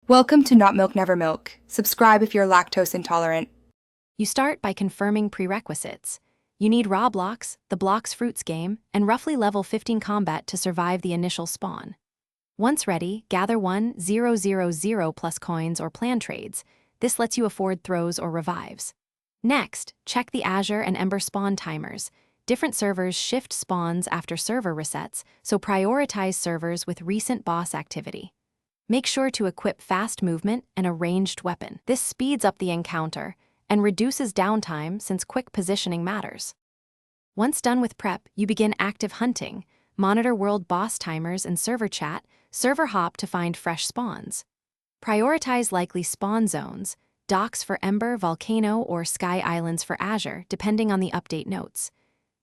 Welcome to Not Milk Never Milk. Subscribe if you're lactose intolerant. You start by confirming prerequisites. You need raw blocks, the Blox Fruits game, and roughly level 15 combat to survive the initial spawn. Once ready, gather 1,000 plus coins or plan trades. This lets you afford throws or revives. Next, check the Azure and Ember spawn timers. Different servers shift spawns after server resets, so prioritize servers with recent boss activity. Make sure to equip fast movement and a ranged weapon. This speeds up the encounter and reduces downtime since quick positioning matters. Once done with prep, you begin active hunting. Monitor world boss timers and server chat, server hop to find fresh spawns. Prioritize likely spawn zones, docks for Ember, Volcano, or Sky Islands for Azure, depending on the update notes.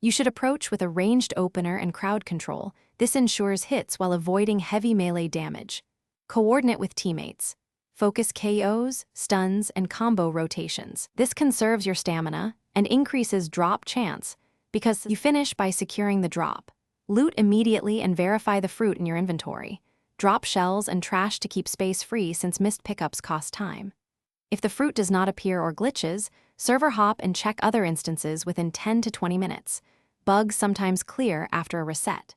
You should approach with a ranged opener and crowd control. This ensures hits while avoiding heavy melee damage. Coordinate with teammates. Focus KOs, stuns, and combo rotations. This conserves your stamina and increases drop chance because you finish by securing the drop. Loot immediately and verify the fruit in your inventory. Drop shells and trash to keep space free since missed pickups cost time. If the fruit does not appear or glitches, server hop and check other instances within 10 to 20 minutes. Bugs sometimes clear after a reset.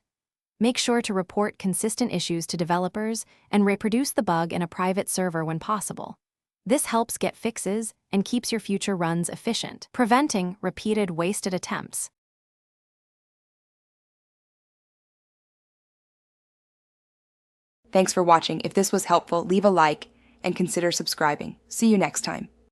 Make sure to report consistent issues to developers and reproduce the bug in a private server when possible. This helps get fixes and keeps your future runs efficient, preventing repeated wasted attempts. Thanks for watching. If this was helpful, leave a like and consider subscribing. See you next time.